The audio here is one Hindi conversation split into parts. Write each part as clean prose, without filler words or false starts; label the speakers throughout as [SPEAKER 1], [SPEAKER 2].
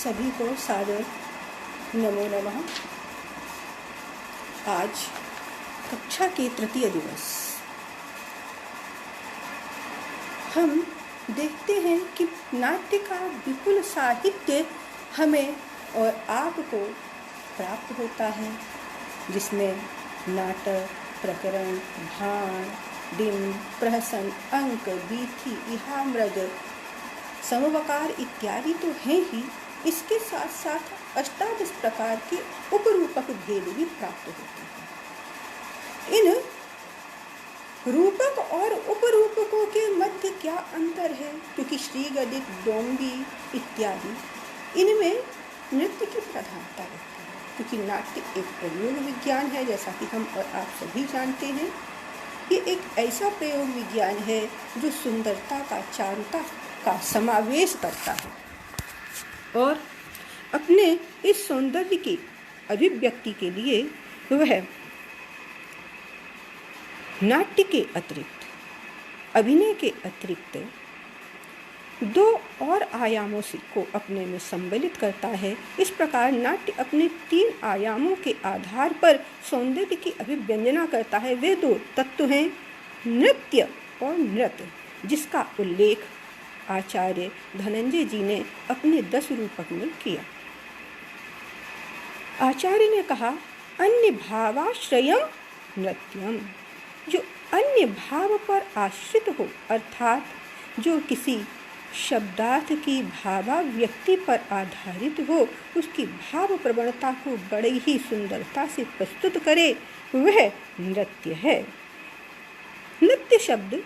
[SPEAKER 1] सभी को सादर नमो नमः। आज कक्षा के तृतीय दिवस हम देखते हैं कि नाट्य का विपुल साहित्य हमें और आपको प्राप्त होता है, जिसमें नाटक, प्रकरण, भाण, डिम, प्रहसन, अंक, बीथी, इहामृग, समवकार इत्यादि तो हैं ही, इसके साथ साथ अष्टादश प्रकार के उपरूपक भेद भी प्राप्त होते हैं। इन रूपक और उपरूपकों के मध्य क्या अंतर है? क्योंकि श्रीगदित, डोंगी इत्यादि इनमें नृत्य की प्रधानता रहती है, क्योंकि नाट्य एक प्रयोग विज्ञान है, जैसा कि हम और आप सभी जानते हैं। ये एक ऐसा प्रयोग विज्ञान है जो सुंदरता का, चारुता का समावेश करता है और अपने इस सौंदर्य की अभिव्यक्ति के लिए वह नाट्य के अतिरिक्त, अभिनय के अतिरिक्त दो और आयामों से को अपने में सम्मिलित करता है। इस प्रकार नाट्य अपने 3 आयामों के आधार पर सौंदर्य की अभिव्यंजना करता है। वे 2 तत्व हैं, नृत्य और नृत्य, जिसका उल्लेख आचार्य धनंजय जी ने अपने 10 रूपक में किया। आचार्य ने कहा, अन्य भावाश्रयम नृत्यम, जो अन्य भाव पर आश्रित हो, अर्थात जो किसी शब्दार्थ की भावाव्यक्ति पर आधारित हो, उसकी भाव प्रवणता को बड़े ही सुंदरता से प्रस्तुत करे, वह नृत्य है। नृत्य शब्द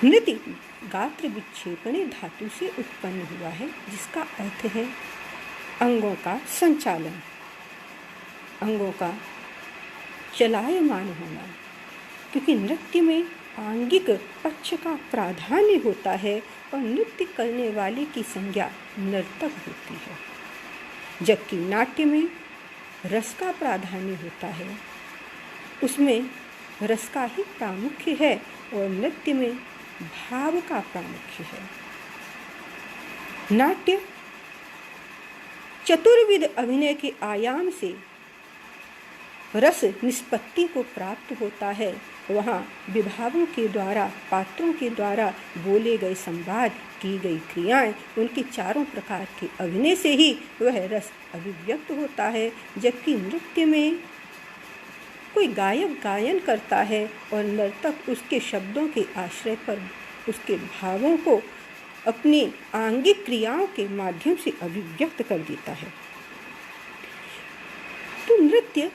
[SPEAKER 1] नृति गात्र विक्षेपणे धातु से उत्पन्न हुआ है, जिसका अर्थ है अंगों का संचालन, अंगों का चलायमान होना। क्योंकि नृत्य में आंगिक पक्ष का प्राधान्य होता है और नृत्य करने वाले की संज्ञा नर्तक होती है, जबकि नाट्य में रस का प्राधान्य होता है, उसमें रस का ही प्रामुख्य है और नृत्य में भाव का प्रामुख्य है। नाट्य चतुर्विध अभिनय के आयाम से रस निष्पत्ति को प्राप्त होता है। वहाँ विभागों के द्वारा, पात्रों के द्वारा बोले गए संवाद, की गई क्रियाएं, उनके 4 प्रकार के अभिनय से ही वह रस अभिव्यक्त होता है। जबकि नृत्य में कोई गायक गायन करता है और नर्तक उसके शब्दों के आश्रय पर उसके भावों को अपनी आंगिक क्रियाओं के माध्यम से अभिव्यक्त कर देता है। तो नृत्य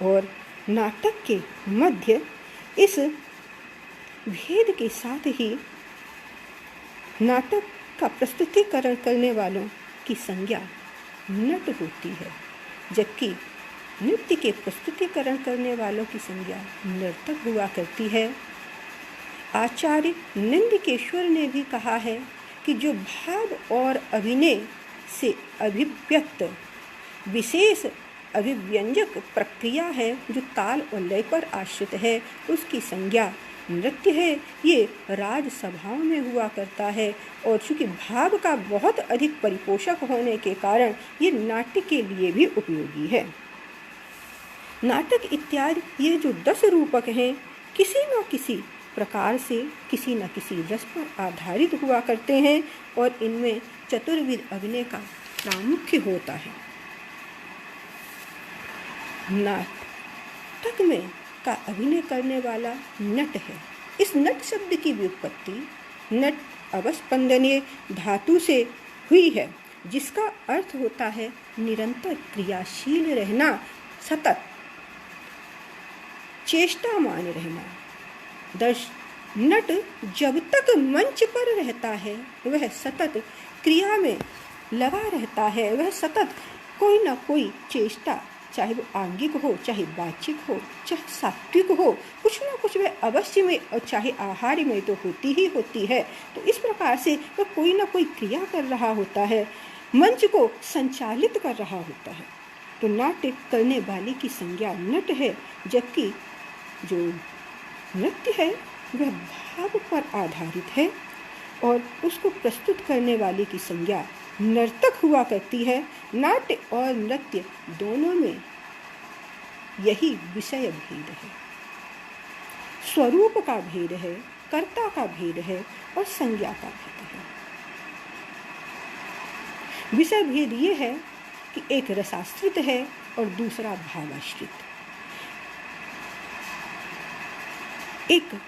[SPEAKER 1] और नाटक के मध्य इस भेद के साथ ही नाटक का प्रस्तुतिकरण करने वालों की संज्ञा नट होती है, जबकि नृत्य के प्रस्तुतिकरण करने वालों की संज्ञा नर्तक हुआ करती है। आचार्य नंदिकेश्वर ने भी कहा है कि जो भाव और अभिनय से अभिव्यक्त विशेष अभिव्यंजक प्रक्रिया है, जो ताल और लय पर आश्रित है, उसकी संज्ञा नृत्य है। ये राजसभाओं में हुआ करता है और चूँकि भाव का बहुत अधिक परिपोषक होने के कारण ये नाट्य के लिए भी उपयोगी है। नाटक इत्यादि ये जो 10 रूपक हैं, किसी न किसी प्रकार से किसी न किसी रस पर आधारित हुआ करते हैं और इनमें चतुर्विध अभिनय का प्रामुख्य होता है। नाटक में का अभिनय करने वाला नट है। इस नट शब्द की व्युत्पत्ति नट अवस्पंदनीय धातु से हुई है, जिसका अर्थ होता है निरंतर क्रियाशील रहना, सतत चेष्टामान रहना। नट जब तक मंच पर रहता है वह सतत क्रिया में लगा रहता है, वह सतत कोई ना कोई चेष्टा, चाहे वो आंगिक हो, चाहे वाचिक हो, चाहे सात्विक हो, कुछ ना कुछ वह अवश्य में और चाहे आहार में तो होती ही होती है। तो इस प्रकार से वह कोई ना कोई क्रिया कर रहा होता है, मंच को संचालित कर रहा होता है। तो नाट्य करने वाले की संज्ञा नट है, जबकि जो नृत्य है वह भाव पर आधारित है। और उसको प्रस्तुत करने वाले की संज्ञा नर्तक हुआ करती है। नाट्य और नृत्य दोनों में यही विषय भेद है, स्वरूप का भेद है, कर्ता का भेद है और संज्ञा का भेद है। विषय भेद ये है कि एक रसाश्रित है और दूसरा भावाश्रित। एक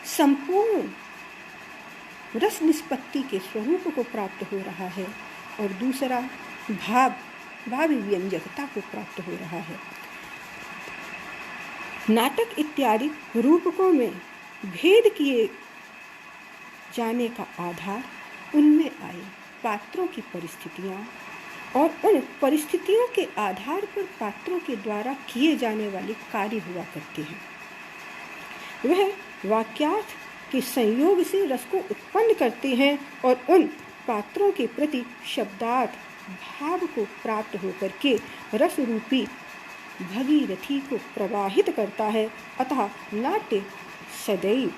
[SPEAKER 1] संपूर्ण रस निष्पत्ति के स्वरूप को प्राप्त हो रहा है और दूसरा भाव व्यंजकता को प्राप्त हो रहा है। नाटक इत्यादि रूपकों में भेद किए जाने का आधार उनमें आए पात्रों की परिस्थितियाँ और उन परिस्थितियों के आधार पर पात्रों के द्वारा किए जाने वाले कार्य हुआ करते हैं। वह वाक्यार्थ के संयोग से रस को उत्पन्न करते हैं और उन पात्रों के प्रति शब्दार्थ भाव को प्राप्त होकर के रस रूपी भगीरथी को प्रवाहित करता है। अतः नाट्य सदैव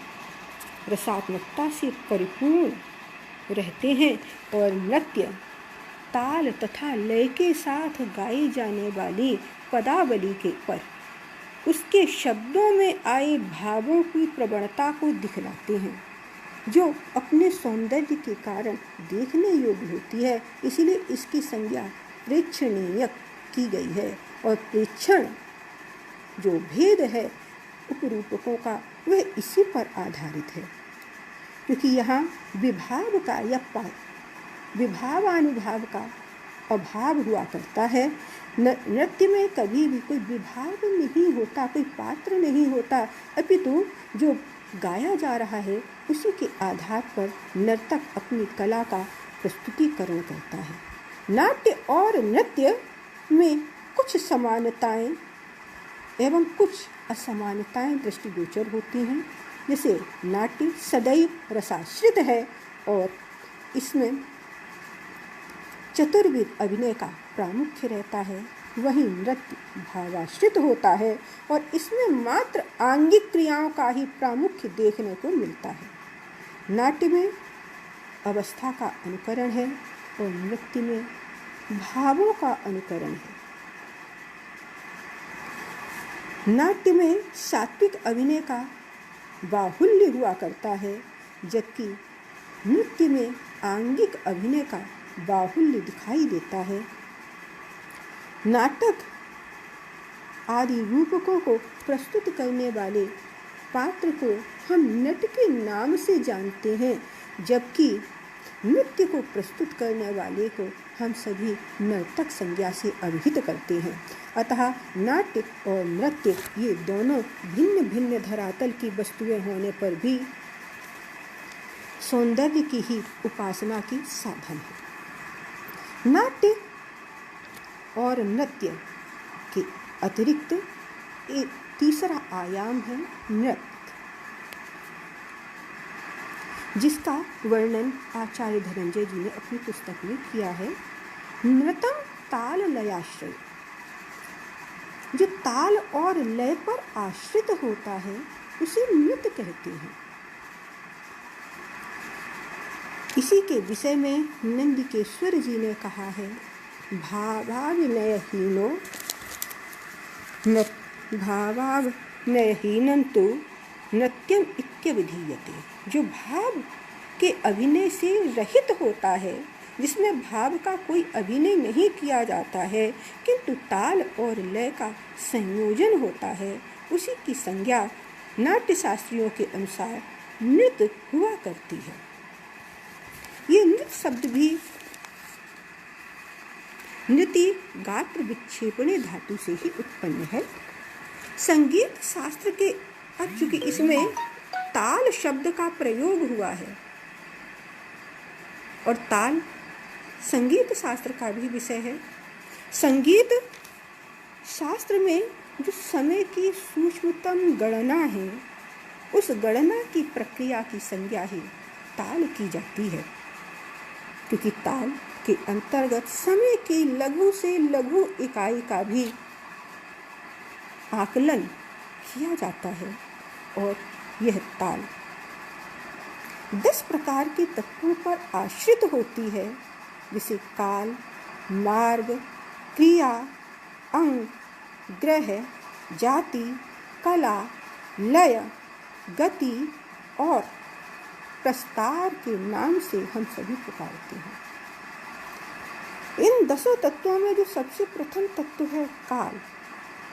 [SPEAKER 1] रसात्मकता से परिपूर्ण रहते हैं और नृत्य ताल तथा लय के साथ गाई जाने वाली पदावली के पर उसके शब्दों में आए भावों की प्रवणता को दिखलाते हैं, जो अपने सौंदर्य के कारण देखने योग्य होती है। इसलिए इसकी संज्ञा प्रेक्षणीय की गई है और प्रेक्षण जो भेद है उपरूपकों का वह इसी पर आधारित है, क्योंकि यहाँ विभाव का या विभावानुभाव का अभाव हुआ करता है। नृत्य में कभी भी कोई विभाव नहीं होता, कोई पात्र नहीं होता, अपितु जो गाया जा रहा है उसी के आधार पर नर्तक अपनी कला का प्रस्तुतिकरण करता है। नाट्य और नृत्य में कुछ समानताएं एवं कुछ असमानताएं दृष्टिगोचर होती हैं। जैसे नाट्य सदैव रसाश्रित है और इसमें चतुर्विध अभिनय का प्रामुख्य रहता है, वहीं नृत्य भावाश्रित होता है और इसमें मात्र आंगिक क्रियाओं का ही प्रामुख्य देखने को मिलता है। नाट्य में अवस्था का अनुकरण है और नृत्य में भावों का अनुकरण है। नाट्य में सात्विक अभिनय का बाहुल्य हुआ करता है, जबकि नृत्य में आंगिक अभिनय का बाहुल्य दिखाई देता है। नाटक आदि रूपकों को प्रस्तुत करने वाले पात्र को हम नट के नाम से जानते हैं, जबकि नृत्य को प्रस्तुत करने वाले को हम सभी नर्तक संज्ञा से अभिहित करते हैं। अतः नाट्य और नृत्य ये दोनों भिन्न भिन्न धरातल की वस्तुएं होने पर भी सौंदर्य की ही उपासना की साधन है। नाट्य और नृत्य के अतिरिक्त एक तीसरा आयाम है नृत्य, जिसका वर्णन आचार्य धनंजय जी ने अपनी पुस्तक में किया है। नृत्यम ताल लयाश्रय, जो ताल और लय पर आश्रित होता है उसे नृत्य कहते हैं। इसी के विषय में नंदिकेश्वर जी ने कहा है, भावाभिनयहीनं तु नृत्यम इत्यभिधीयते। जो भाव के अभिनय से रहित होता है, जिसमें भाव का कोई अभिनय नहीं किया जाता है किंतु ताल और लय का संयोजन होता है, उसी की संज्ञा नाट्य शास्त्रियों के अनुसार नृत्य हुआ करती है। ये नृत्य शब्द भी नृति गात्र विक्षेपणे धातु से ही उत्पन्न है। संगीत शास्त्र के अब चूंकि इसमें ताल शब्द का प्रयोग हुआ है और ताल संगीत शास्त्र का भी विषय है। संगीत शास्त्र में जो समय की सूक्ष्मतम गणना है, उस गणना की प्रक्रिया की संज्ञा ही ताल की जाती है, क्योंकि ताल के अंतर्गत समय की लघु से लघु इकाई का भी आकलन किया जाता है और यह ताल 10 प्रकार के तत्वों पर आश्रित होती है, जिसे काल, मार्ग, क्रिया, अंग, ग्रह, जाति, कला, लय, गति और प्रस्तार के नाम से हम सभी पुकारते हैं। इन 10 तत्वों में जो सबसे प्रथम तत्व है काल,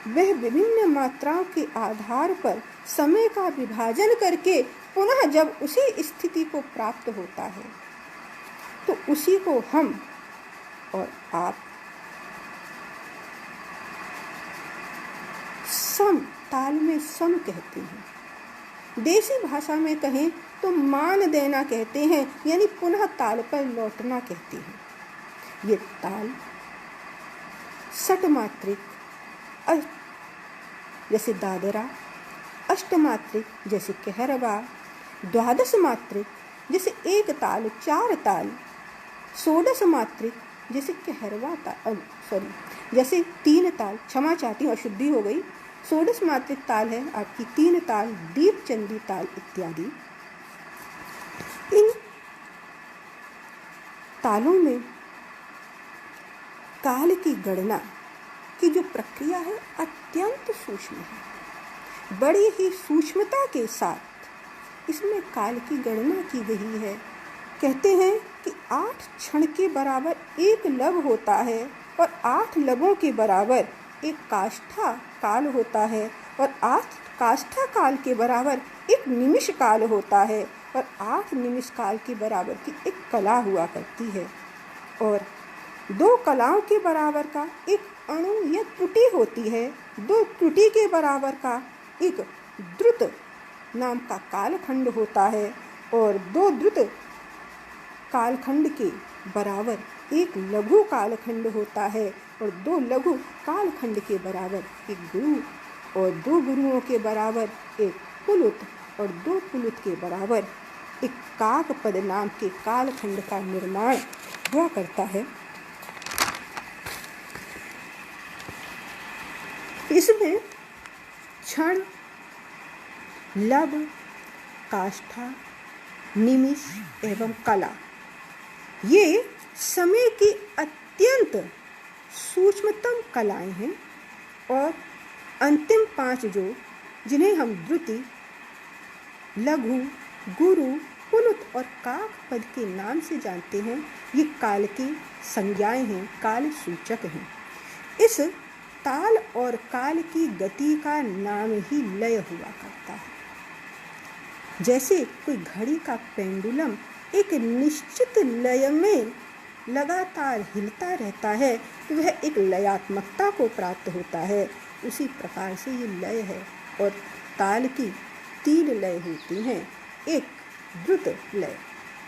[SPEAKER 1] वह विभिन्न मात्राओं के आधार पर समय का विभाजन करके पुनः जब उसी स्थिति को प्राप्त होता है तो उसी को हम और आप सम, ताल में सम कहते हैं। देसी भाषा में कहें तो मान देना कहते हैं, यानी पुनः ताल पर लौटना कहते हैं। ये ताल षटमात्रिक जैसे दादरा, अष्टमात्रिक जैसे कहरवा, द्वादश मात्रिक जैसे एक ताल, 4 ताल, षोडश मात्रिक जैसे कहरवा ताल, जैसे 3 ताल, क्षमा चाहती हूँ अशुद्धि हो गई, षोडश मात्रिक ताल है आपकी 3 ताल, दीपचंदी ताल इत्यादि। इन तालों में काल की गणना की जो प्रक्रिया है अत्यंत सूक्ष्म है। बड़ी ही सूक्ष्मता के साथ इसमें काल की गणना की गई है। कहते हैं कि 8 क्षण के बराबर एक लब होता है और 8 लबों के बराबर एक काष्ठा काल होता है और 8 काष्ठा काल के बराबर एक निमिष काल होता है और 8 निमिष काल के बराबर की एक कला हुआ करती है और 2 कलाओं के बराबर का एक अणु या त्रुटि होती है। 2 त्रुटि के बराबर का एक द्रुत नाम का कालखंड होता है और 2 द्रुत कालखंड के बराबर एक लघु कालखंड होता है और 2 लघु कालखंड के बराबर एक गुरु और 2 गुरुओं के बराबर एक पुलुत और 2 पुलुत के बराबर एक काकपद नाम के कालखंड का निर्माण हुआ करता है। इसमें क्षण, लब, काष्ठा, निमिष एवं कला ये समय की अत्यंत सूक्ष्मतम कलाएं हैं और अंतिम 5 जो जिन्हें हम द्रुति, लघु, गुरु, पुलुत और काक पद के नाम से जानते हैं, ये काल की संज्ञाएं हैं, काल सूचक हैं। इस ताल और काल की गति का नाम ही लय हुआ करता है। जैसे कोई घड़ी का पेंडुलम एक निश्चित लय में लगातार हिलता रहता है तो वह एक लयात्मकता को प्राप्त होता है, उसी प्रकार से ये लय है। और ताल की 3 लय होती हैं, एक द्रुत लय,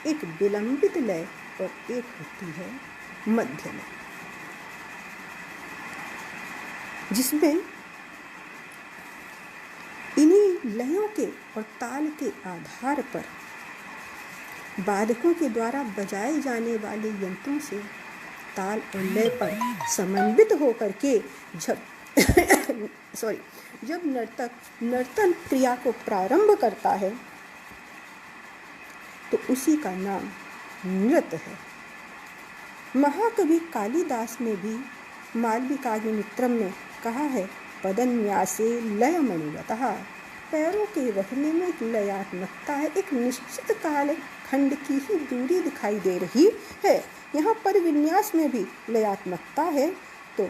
[SPEAKER 1] एक विलंबित लय और एक होती है मध्य लय, जिसमें इन्हीं लयों के और ताल के आधार पर वादकों के द्वारा बजाए जाने वाले यंत्रों से ताल और लय पर समन्वित होकर के जब नर्तक नर्तन क्रिया को प्रारंभ करता है तो उसी का नाम नृत्य है। महाकवि कालिदास ने भी मालविकाग्निमित्रम में कहा है, पदन्यासे लयमणिवतः, पैरों के रखने में एक लयात्मकता है, एक निश्चित काल खंड की ही दूरी दिखाई दे रही है। यहाँ पर विन्यास में भी लयात्मकता है तो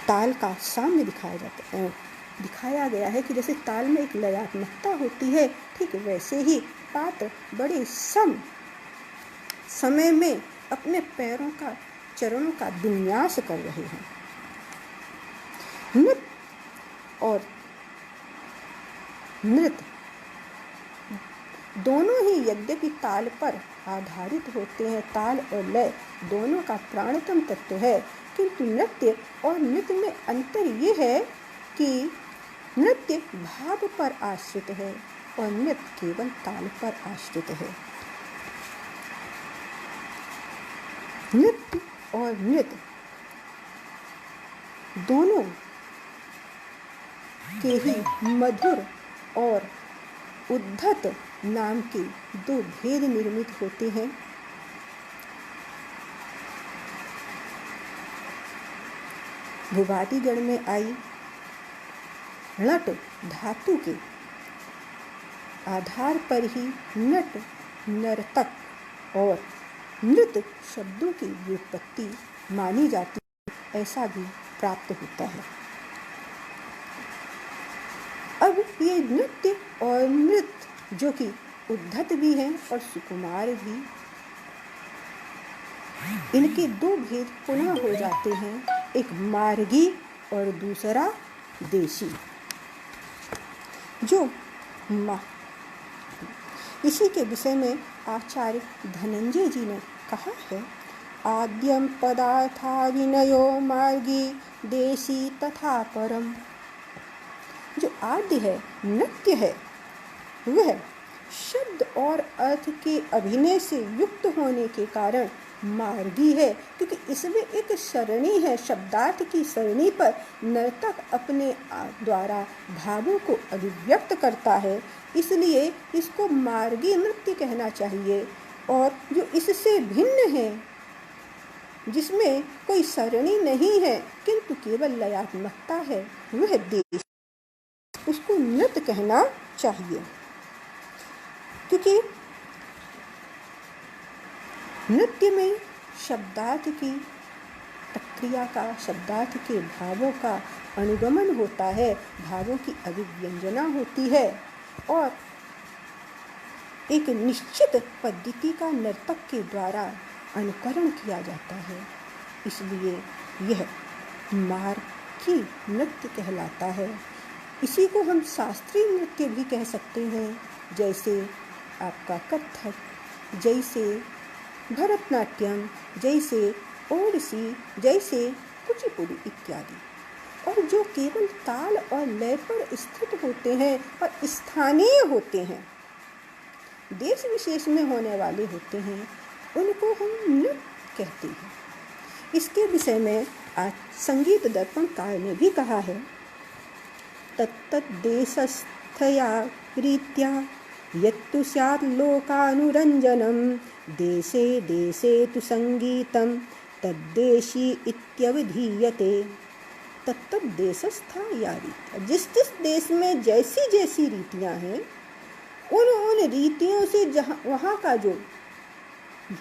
[SPEAKER 1] ताल का साम्य दिखाया गया है कि जैसे ताल में एक लयात्मकता होती है, ठीक वैसे ही पात्र बड़े समय में अपने पैरों का चरणों का विन्यास कर रहे हैं। नृत्य और नृत्य दोनों ही यद्यपि ताल पर आधारित होते हैं, ताल और लय दोनों का प्राणतम तत्व है, किंतु नृत्य और नृत्य में अंतर ये है कि नृत्य भाव पर आश्रित है और नृत्य केवल ताल पर आश्रित है। नृत्य और नृत्य दोनों के ही मधुर और उद्धत नाम के दो भेद निर्मित होते हैं। भुवादिगण में आई णट धातु के आधार पर ही नट, नर्तक और नृत शब्दों की व्युत्पत्ति मानी जाती है, ऐसा भी प्राप्त होता है। अब ये नृत्य और नृत्य जो कि उद्धत भी हैं और सुकुमार भी, इनके दो भेद पुनः हो जाते हैं, एक मार्गी और दूसरा देशी। जो इसी के विषय में आचार्य धनंजय जी ने कहा है, आद्यम पदार्था विनयो मार्गी देशी तथा परम। जो आद्य है, नृत्य है, वह शब्द और अर्थ के अभिनय से युक्त होने के कारण मार्गी है, क्योंकि इसमें एक सरणी है, शब्दार्थ की सरणी पर नर्तक अपने द्वारा भावों को अभिव्यक्त करता है, इसलिए इसको मार्गी नृत्य कहना चाहिए। और जो इससे भिन्न है, जिसमें कोई सरणी नहीं है किंतु केवल लयात्मकता है, वह देश, उसको नृत्य कहना चाहिए। क्योंकि नृत्य में शब्दार्थ की प्रक्रिया का, शब्दार्थ के भावों का अनुगमन होता है, भावों की अभिव्यंजना होती है और एक निश्चित पद्धति का नर्तक के द्वारा अनुकरण किया जाता है, इसलिए यह मार्गी नृत्य कहलाता है। इसी को हम शास्त्रीय नृत्य भी कह सकते हैं, जैसे आपका कथक, जैसे भरतनाट्यम, जैसे ओडिसी, जैसे कुचिपुड़ी इत्यादि। और जो केवल ताल और लय पर स्थित होते हैं और स्थानीय होते हैं, देश विशेष में होने वाले होते हैं, उनको हम नृत्य कहते हैं। इसके विषय में आज संगीत दर्पण कार ने भी कहा है, तत्तद्देशस्थया रीत्या यत्तु स्यात् लोकानुरञ्जनं देशे देशे तु संगीतं तद्देशी इत्यवधीयते। तत्तद्देशस्था रीत्या, जिस जिस देश में जैसी जैसी रीतियाँ हैं, उन रीतियों से जहाँ वहाँ का जो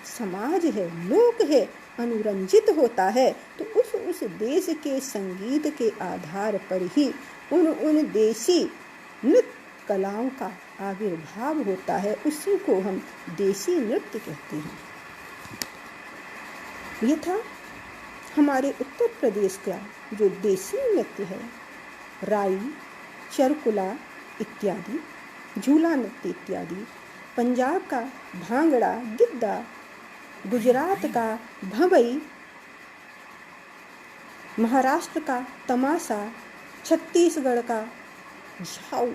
[SPEAKER 1] समाज है, लोक है, अनुरंजित होता है, तो उस देश के संगीत के आधार पर ही उन देशी नृत्य कलाओं का आविर्भाव होता है। उसी को हम देशी नृत्य कहते हैं। यह था हमारे उत्तर प्रदेश का जो देशी नृत्य है, राई, चरकुला इत्यादि, झूला नृत्य इत्यादि, पंजाब का भांगड़ा, गिद्दा, गुजरात का भंवई, महाराष्ट्र का तमाशा, छत्तीसगढ़ का झाऊ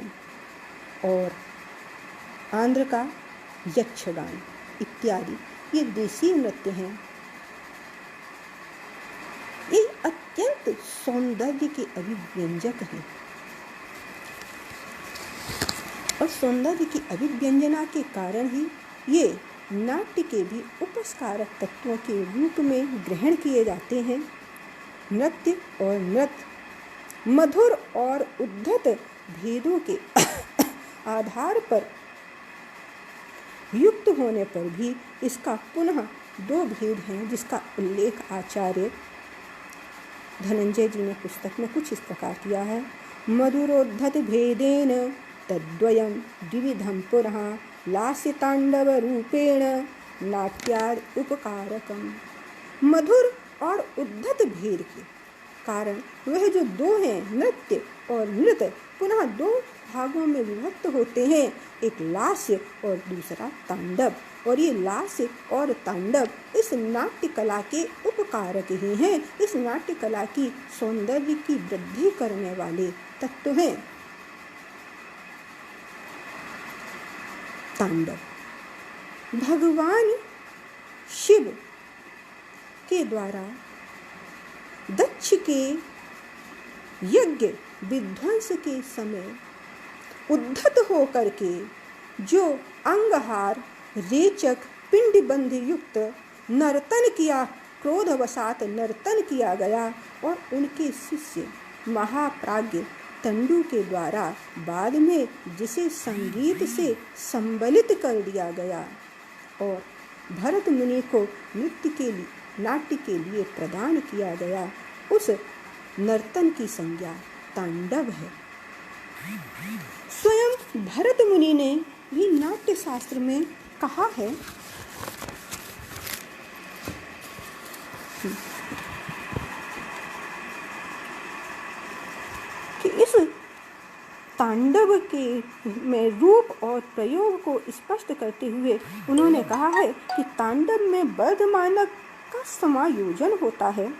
[SPEAKER 1] और आंध्र का यक्षगान इत्यादि, ये देसी नृत्य हैं। ये अत्यंत सौंदर्य के अभिव्यंजक हैं और सौंदर्य की अभिव्यंजना के कारण ही ये नाट्य के भी उपस्कारक तत्वों के रूप में ग्रहण किए जाते हैं। नृत्य और नृत्य मधुर और उद्धत भेदों के आधार पर युक्त होने पर भी इसका पुनः दो भेद हैं, जिसका उल्लेख आचार्य धनंजय जी ने पुस्तक में कुछ इस प्रकार किया है। मधुरोद्धत भेदेन तद्वयं द्विविधं पुनः लास्य तांडव रूपेण नाट्याद उपकारकम। मधुर और उद्धत भेद के कारण वह जो दो हैं, नृत्य और नृत्य, पुनः दो भागों में विभक्त होते हैं, एक लास्य और दूसरा तांडव। और ये लास्य और तांडव इस नाट्य कला के उपकारक ही हैं, इस नाट्य कला की सौंदर्य की वृद्धि करने वाले तत्व हैं। तांडव भगवान शिव के द्वारा दक्ष के यज्ञ विध्वंस के समय उद्धत होकर के जो अंगहार रेचक पिंडबंध युक्त नर्तन किया, क्रोधवशात नर्तन किया गया और उनके शिष्य महाप्राज्ञ तंडु के द्वारा बाद में जिसे संगीत से संबलित कर दिया गया और भरत मुनि को नाट्य के लिए प्रदान किया गया, उस नर्तन की संज्ञा तांडव है। स्वयं भरत मुनि ने भी नाट्य शास्त्र में कहा है कि इस तांडव के में रूप और प्रयोग को स्पष्ट करते हुए उन्होंने कहा है कि तांडव में बद्ध मानक का समायोजन होता है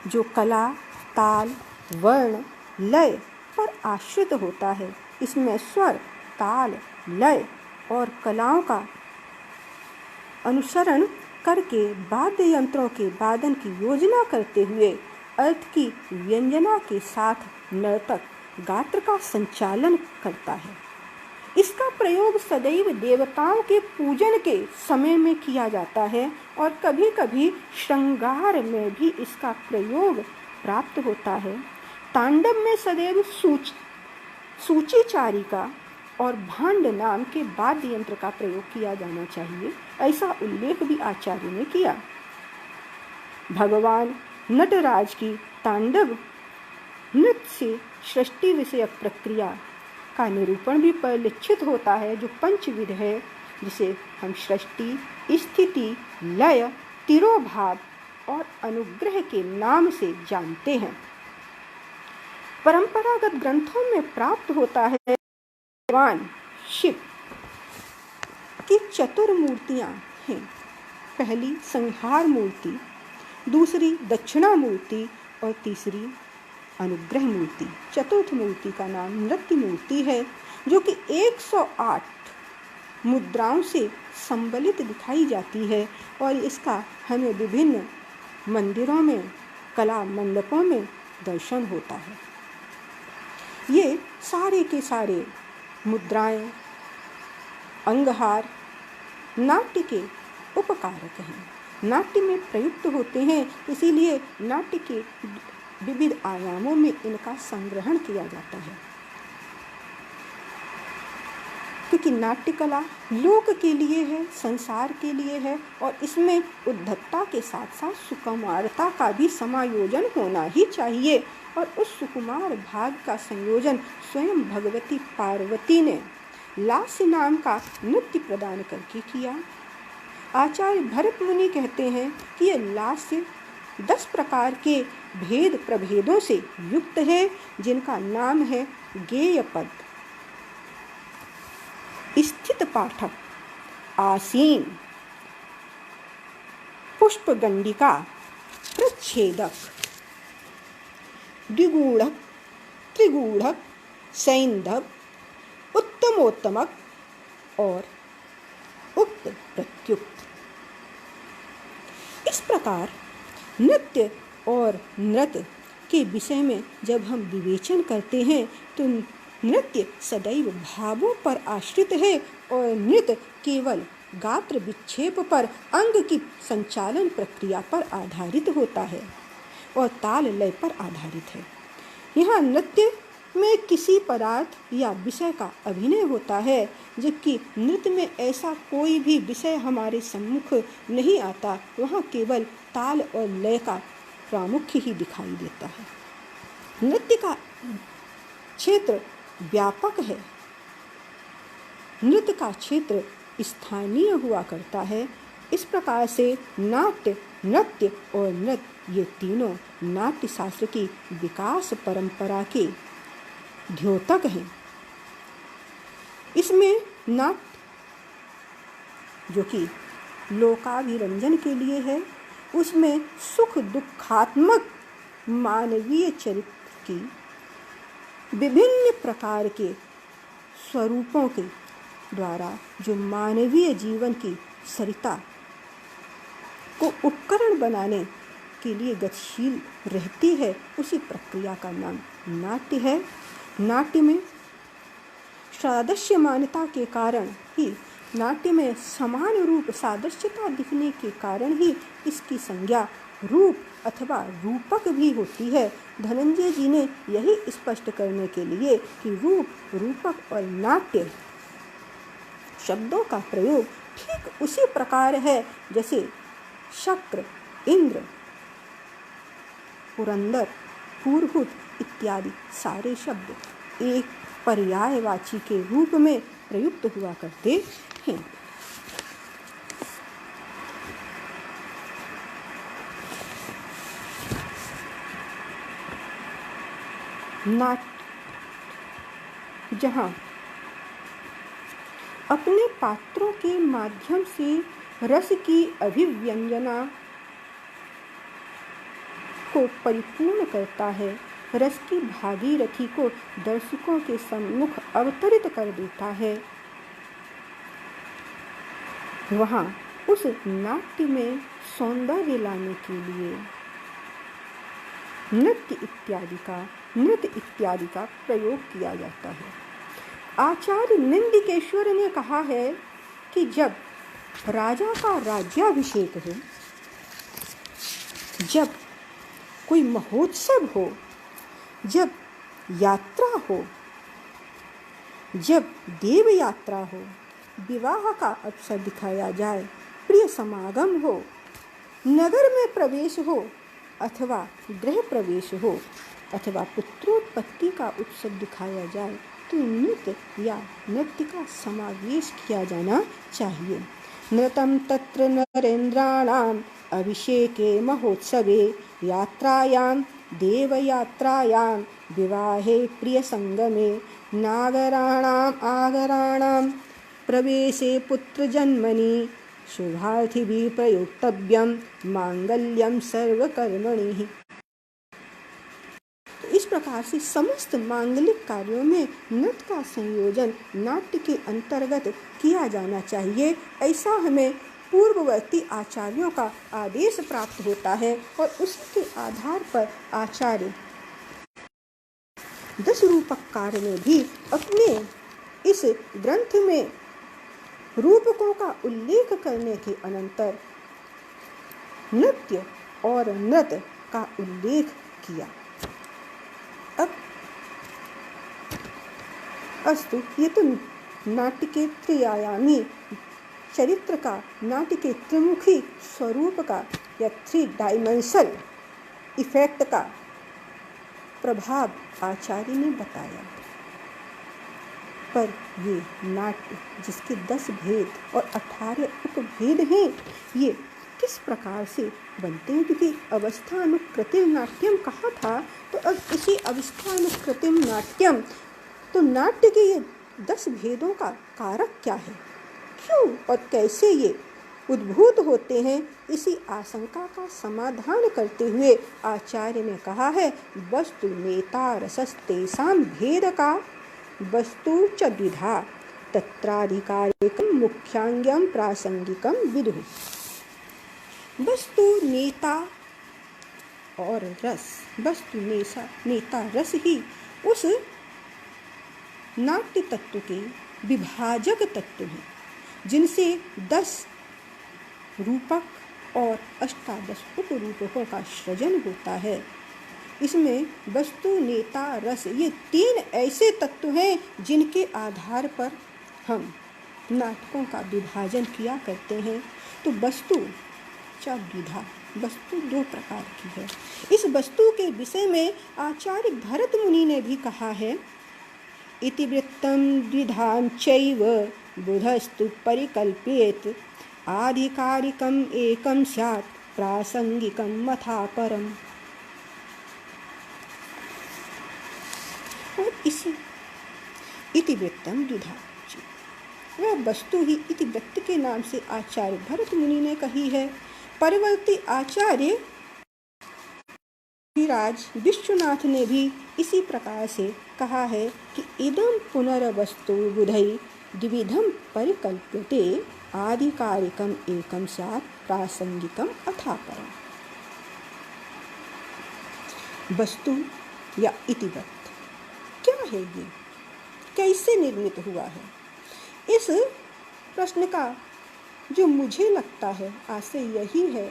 [SPEAKER 1] जो कला, ताल, वर्ण, लय पर आश्रित होता है। इसमें स्वर, ताल, लय और कलाओं का अनुसरण करके वाद्य यंत्रों के वादन की योजना करते हुए अर्थ की व्यंजना के साथ नर्तक गात्र का संचालन करता है। इसका प्रयोग सदैव देवताओं के पूजन के समय में किया जाता है और कभी कभी श्रृंगार में भी इसका प्रयोग प्राप्त होता है। तांडव में सदैव सूचीचारिका और भांड नाम के वाद्य यंत्र का प्रयोग किया जाना चाहिए, ऐसा उल्लेख भी आचार्य ने किया। भगवान नटराज की तांडव नृत्य से सृष्टि विषयक प्रक्रिया का निरूपण भी परिलक्षित होता है, जो पंचविध है, जिसे हम सृष्टि, स्थिति, लय, तिरोभाव और अनुग्रह के नाम से जानते हैं। परंपरागत ग्रंथों में प्राप्त होता है भगवान शिव की चतुर्मूर्तियां हैं। पहली संहार मूर्ति, दूसरी दक्षिणा मूर्ति और तीसरी अनुग्रह मूर्ति। चतुर्थ मूर्ति का नाम नृत्य मूर्ति है, जो कि 108 मुद्राओं से संबलित दिखाई जाती है और इसका हमें विभिन्न मंदिरों में, कला मंडपों में दर्शन होता है। ये सारे के सारे मुद्राएं, अंगहार नाट्य के उपकारक हैं, नाट्य में प्रयुक्त होते हैं, इसीलिए नाट्य के विविध आयामों में इनका संग्रहण किया जाता है। क्योंकि नाट्य कला लोक के लिए है, संसार के लिए है और इसमें उद्धतता के साथ साथ सुकुमारता का भी समायोजन होना ही चाहिए और उस सुकुमार भाग का संयोजन स्वयं भगवती पार्वती ने लास्य नाम का नृत्य प्रदान करके किया। आचार्य भरत मुनि कहते हैं कि यह लास्य 10 प्रकार के भेद प्रभेदों से युक्त है, जिनका नाम है गेय पद, स्थित पाठक, आसीन, पुष्पगंडिका, प्रच्छेदक, द्विगूढ़क, त्रिगूढ़क, सैंधव, उत्तमोत्तमक और उक्त प्रत्युक्त। इस प्रकार नृत्य और नृत्य के विषय में जब हम विवेचन करते हैं तो नृत्य सदैव भावों पर आश्रित है और नृत्य केवल गात्र विक्षेप पर, अंग की संचालन प्रक्रिया पर आधारित होता है और ताल लय पर आधारित है। यहाँ नृत्य में किसी पदार्थ या विषय का अभिनय होता है, जबकि नृत्य में ऐसा कोई भी विषय हमारे सम्मुख नहीं आता, वहाँ केवल ताल और लय का प्रामुख्य ही दिखाई देता है। नृत्य का क्षेत्र व्यापक है, नृत्य का क्षेत्र स्थानीय हुआ करता है। इस प्रकार से नाट्य, नृत्य और नृत्य ये तीनों नाट्य शास्त्र की विकास परंपरा के द्योतक हैं। इसमें नाट्य जो कि लोकाभिरंजन के लिए है, उसमें सुख दुखात्मक मानवीय चरित्र की विभिन्न प्रकार के स्वरूपों के द्वारा जो मानवीय जीवन की सरिता को उपकरण बनाने के लिए गतिशील रहती है, उसी प्रक्रिया का नाम नाट्य है। नाट्य में सादृश्यमानता के कारण ही, नाट्य में समान रूप सादृश्यता दिखने के कारण ही इसकी संज्ञा रूप अथवा रूपक भी होती है। धनंजय जी ने यही स्पष्ट करने के लिए कि रूप, रूपक और नाट्य शब्दों का प्रयोग ठीक उसी प्रकार है जैसे शक्र, इंद्र, पुरंदर, पुरहुत इत्यादि सारे शब्द एक पर्यायवाची के रूप में प्रयुक्त हुआ करते हैं। नाट्य जहाँ अपने पात्रों के माध्यम से रस की अभिव्यंजना को परिपूर्ण करता है, रस की भागीरथी को दर्शकों के सम्मुख अवतरित कर देता है, वहाँ उस नाट्य में सौंदर्य लाने के लिए नृत्य इत्यादि का प्रयोग किया जाता है। आचार्य नंदिकेश्वर ने कहा है कि जब राजा का राज्याभिषेक हो, जब कोई महोत्सव हो, जब यात्रा हो, जब देव यात्रा हो, विवाह का अवसर दिखाया जाए, प्रिय समागम हो, नगर में प्रवेश हो अथवा गृह प्रवेश हो अथवा पुत्रोत्पत्ति का उत्सव दिखाया जाए तो नृत्य या नृत्य का समावेश किया जाना चाहिए। नृतं तत्र नरेन्द्राणाम् अभिषेके महोत्सवे यात्रायां देवयात्रायां विवाहे प्रियसंगमे नागराणाम् आगराणां प्रवेशे पुत्रजन्मनि शुभार्थिभिः प्रयोक्तव्यं मांगल्यं सर्वकर्मणि। इस प्रकार से समस्त मांगलिक कार्यों में नृत्य का संयोजन नाट्य के अंतर्गत किया जाना चाहिए, ऐसा हमें पूर्ववर्ती आचार्यों का आदेश प्राप्त होता है और उसी के आधार पर आचार्य दश रूपककार ने भी अपने इस ग्रंथ में रूपकों का उल्लेख करने के अनंतर नृत्य और नृत्य का उल्लेख किया। अब अस्तु, ये तो नाट्य के त्रिआयामी चरित्र का, नाट्य के त्रिमुखी स्वरूप का या 3 डायमेंशनल इफेक्ट का प्रभाव आचार्य ने बताया। पर ये नाट्य जिसके 10 भेद और 18 उपभेद हैं, ये किस प्रकार से बनते हैं? क्योंकि अवस्थानुकृतिम नाट्यम कहा था, तो अब इसी अवस्थानुकृतिम नाट्यम, तो नाट्य के ये 10 भेदों का कारक क्या है, क्यों और कैसे ये उद्भूत होते हैं, इसी आशंका का समाधान करते हुए आचार्य ने कहा है, वस्तु नेता रसस्तेषां भेद का वस्तु च द्विधा तत्राधिकारिकं मुख्यांगं प्रासंगिकं विदुः। वस्तु नेता और रस, वस्तु नेता रस ही उस नाट्य तत्व के विभाजक तत्व हैं, जिनसे 10 रूपक और 18 उपरूपकों का सृजन होता है। इसमें वस्तु नेता रस, ये 3 ऐसे तत्व हैं जिनके आधार पर हम नाटकों का विभाजन किया करते हैं। तो वस्तु च द्विधा, वस्तु 2 प्रकार की है। इस वस्तु के विषय में आचार्य भरत मुनि ने भी कहा है, इतिवृत्तं द्विधां चैव बुधस्तु परिकल्पयेत् आधिकारिकम् एकं स्यात् प्रासंगिकं मथा परम्। और इसी इतिवृत्तं द्विधा, वह वस्तु ही इतिवृत्त के नाम से आचार्य भरत मुनि ने कही है। परवर्ती आचार्य राज विश्वनाथ ने भी इसी प्रकार से कहा है कि इदं पुनर्वस्तु बुधै द्विविधं परिकल्प्यते आधिकारिकम् एकं स्यात् प्रासंगिकम् अथा परम्। वस्तु या इतिवृत्त क्या है ये? कैसे निर्मित हुआ है? इस प्रश्न का जो मुझे लगता है आशय यही है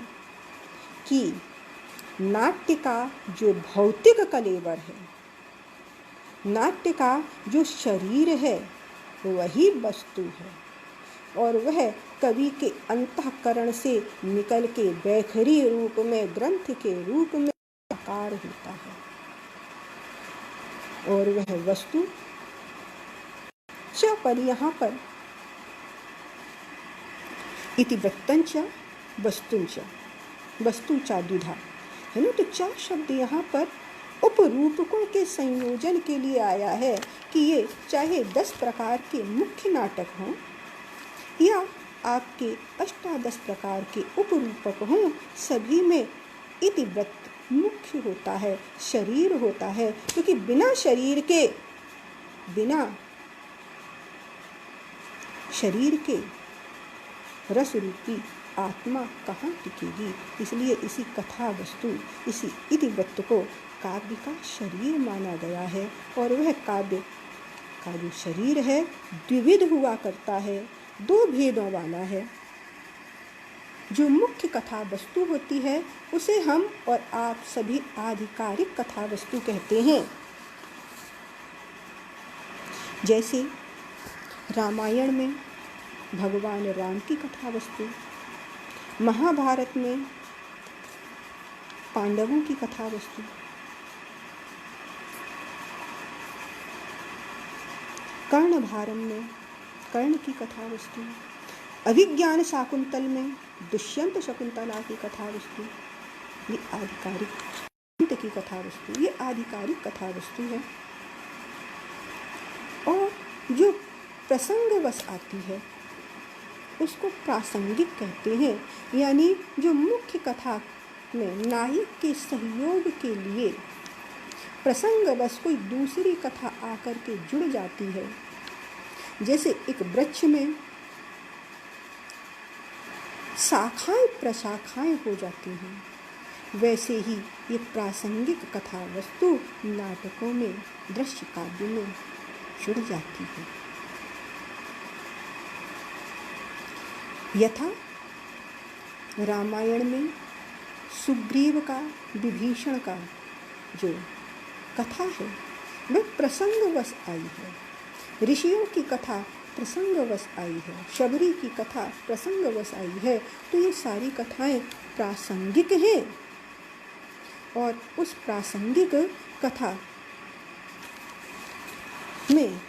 [SPEAKER 1] कि नाट्य का जो भौतिक कलेवर है, नाट्य का जो शरीर है, वही वस्तु है और वह कवि के अंतःकरण से निकल के बैखरी रूप में, ग्रंथ के रूप में आकार होता है और वह वस्तु च पर यहाँ पर इतिवृत्तंच वस्तुंच, वस्तुचा द्विधा है ना। तो चार शब्द यहाँ पर उपरूपकों के संयोजन के लिए आया है कि ये चाहे 10 प्रकार के मुख्य नाटक हों या आपके 18 प्रकार के उपरूपक हों, सभी में इतिवृत्त मुख्य होता है, शरीर होता है, क्योंकि बिना शरीर के रस रूपी आत्मा कहाँ टिकेगी। इसलिए इसी कथा वस्तु, इसी इतिवृत्त को काव्य का शरीर माना गया है और वह काव्य का जो शरीर है द्विविध हुआ करता है, 2 भेदों वाला है। जो मुख्य कथा वस्तु होती है उसे हम और आप सभी आधिकारिक कथा वस्तु कहते हैं। जैसे रामायण में भगवान राम की कथा वस्तु, महाभारत में पांडवों की कथा वस्तु, कर्णभारम में कर्ण की कथा वस्तु, अभिज्ञान शाकुंतल में दुष्यंत शकुंतला की कथा वस्तु, ये आधिकारिक की कथा वस्तु, ये आधिकारिक कथा वस्तु है। और जो प्रसंगवश आती है उसको प्रासंगिक कहते हैं, यानी जो मुख्य कथा में नायक के सहयोग के लिए प्रसंगवश कोई दूसरी कथा आकर के जुड़ जाती है। जैसे एक वृक्ष में शाखाएं प्रशाखाएं हो जाती हैं, वैसे ही ये प्रासंगिक कथा वस्तु नाटकों में, दृश्य काव्य में जुड़ जाती है। यथा रामायण में सुग्रीव का, विभीषण का जो कथा है वह प्रसंगवश आई है। ऋषियों की कथा प्रसंगवश आई है, शबरी की कथा प्रसंगवश आई है। तो ये सारी कथाएं प्रासंगिक हैं और उस प्रासंगिक कथा में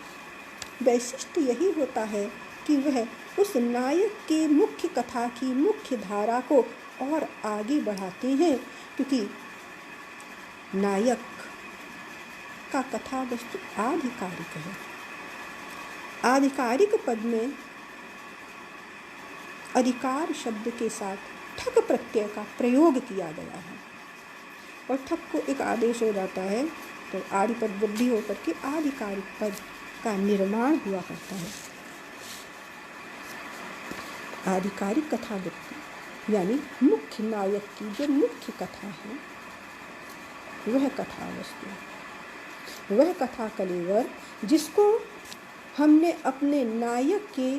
[SPEAKER 1] वैशिष्ट्य यही होता है कि वह उस नायक के मुख्य कथा की मुख्य धारा को और आगे बढ़ाते हैं, क्योंकि नायक का कथा वस्तु आधिकारिक है। आधिकारिक पद में अधिकार शब्द के साथ ठक प्रत्यय का प्रयोग किया गया है और ठक को एक आदेश हो जाता है तो आदि पद वृद्धि होकर के आधिकारिक पद का निर्माण हुआ करता है। आधिकारिक कथा वस्तु यानी मुख्य नायक की जो मुख्य कथा है वह कथा वस्तु, वह कथा कलेवर जिसको हमने अपने नायक के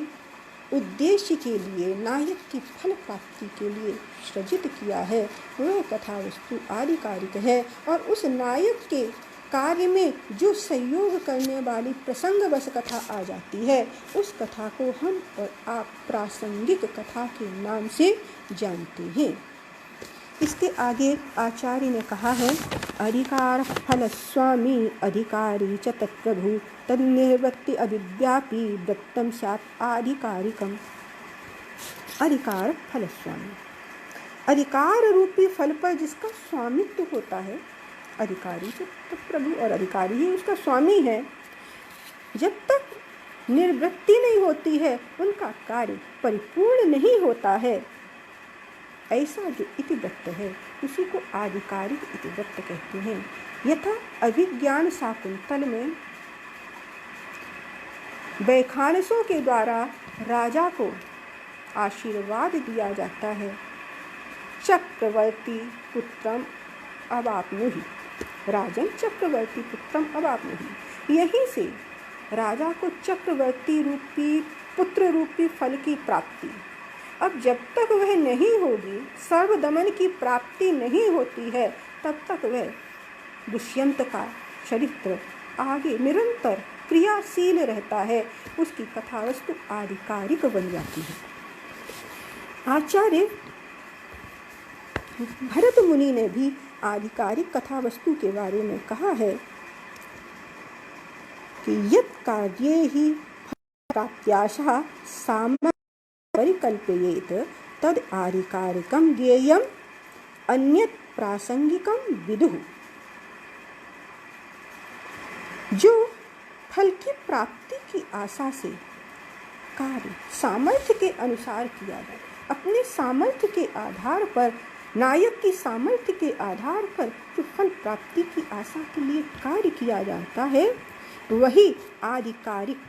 [SPEAKER 1] उद्देश्य के लिए, नायक की फल प्राप्ति के लिए सृजित किया है, वह कथा वस्तु आधिकारिक है। और उस नायक के कार्य में जो सहयोग करने वाली प्रसंगवश कथा आ जाती है, उस कथा को हम और आप प्रासंगिक कथा के नाम से जानते हैं। इसके आगे आचार्य ने कहा है, अधिकार फल स्वामी अधिकारी च तत्प्रभु तन्निर्वृत्ति अभिव्यापी वृत्तम स्यात् आधिकारिकम। अधिकार फल स्वामी, अधिकार रूपी फल पर जिसका स्वामित्व होता है, अधिकारी च तत्प्रभु, और अधिकारी ही उसका स्वामी है। जब तक निर्वृत्ति नहीं होती है, उनका कार्य परिपूर्ण नहीं होता है। ऐसा जो इतिवृत्त है उसी को आधिकारिक इतिवृत्त कहते हैं। यथा अभिज्ञान शाकुंतल में वैखानसों के द्वारा राजा को आशीर्वाद दिया जाता है, चक्रवर्ती पुत्रम अवाप्नुहि, राजन चक्रवर्ती पुत्रम अवाप्नुहि। यहीं से राजा को चक्रवर्ती रूपी पुत्र रूपी फल की प्राप्ति। अब जब तक वह नहीं होगी, सर्वदमन की प्राप्ति नहीं होती है, तब तक वह दुष्यंत का चरित्र आगे निरंतर क्रियाशील रहता है, उसकी कथा वस्तु आधिकारिक बन जाती है। आचार्य भरत मुनि ने भी आधिकारिक कथा वस्तु के बारे में कहा है कि यत् कार्ये ही प्राप्त्याशः सामर्थ्यं परिकल्पयेत तद आधिकारिकं ज्ञेयम् अन्यत् प्रासंगिकं विदुः। जो फल की प्राप्ति की आशा से कार्य सामर्थ्य के अनुसार किया जाए, अपने सामर्थ्य के आधार पर, नायक की सामर्थ्य के आधार पर जो फल प्राप्ति की आशा के लिए कार्य किया जाता है, वही आधिकारिक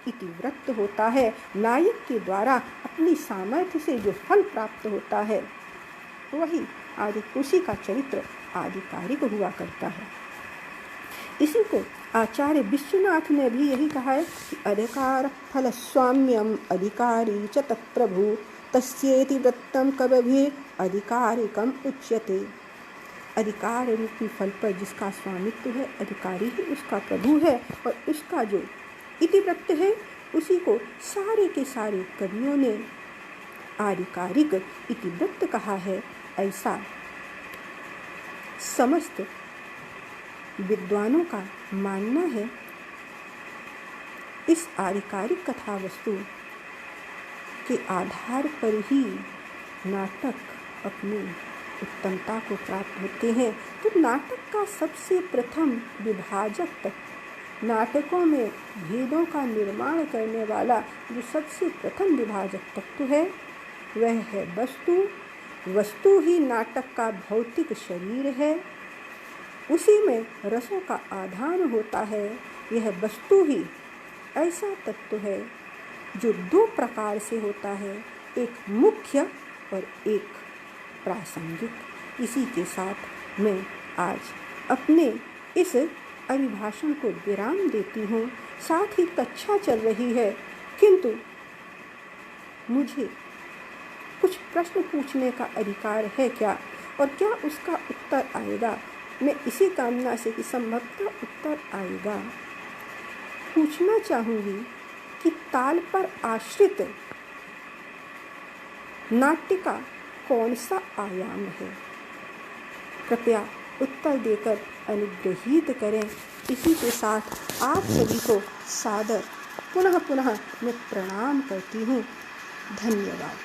[SPEAKER 1] इतिवृत्त होता है। नायक के द्वारा अपनी सामर्थ्य से जो फल प्राप्त होता है, वही उसी का चरित्र आधिकारिक हुआ करता है। इसी को आचार्य विश्वनाथ ने भी यही कहा है कि अधिकार फल स्वाम्यम अधिकारी च तत्प्रभु तस्येति वृत्तम कवभिः अधिकारिकम उच्यते। अधिकार रूपी फल पर जिसका स्वामित्व है, अधिकारी ही उसका प्रभु है, और उसका जो इतिवृत्त है, उसी को सारे के सारे कवियों ने आधिकारिक इतिवृत्त कहा है। ऐसा समस्त विद्वानों का मानना है। इस आधिकारिक कथा वस्तु के आधार पर ही नाटक अपनी उत्तमता को प्राप्त होते हैं। तो नाटक का सबसे प्रथम विभाजक तत्व, नाटकों में भेदों का निर्माण करने वाला जो सबसे प्रथम विभाजक तत्व है, वह है वस्तु। वस्तु ही नाटक का भौतिक शरीर है, उसी में रसों का आधान होता है। यह वस्तु ही ऐसा तत्व है जो दो प्रकार से होता है, एक मुख्य और एक प्रासंगिक। इसी के साथ मैं आज अपने इस अभिभाषण को विराम देती हूँ। साथ ही कक्षा चल रही है, किंतु मुझे कुछ प्रश्न पूछने का अधिकार है क्या, और क्या उसका उत्तर आएगा? मैं इसी कामना से कि संभवतः उत्तर आएगा पूछना चाहूँगी कि ताल पर आश्रित नाट्य का कौन सा आयाम है? कृपया उत्तर देकर अनुग्रहित करें। इसी के साथ आप सभी को सादर पुनः मैं प्रणाम करती हूँ। धन्यवाद।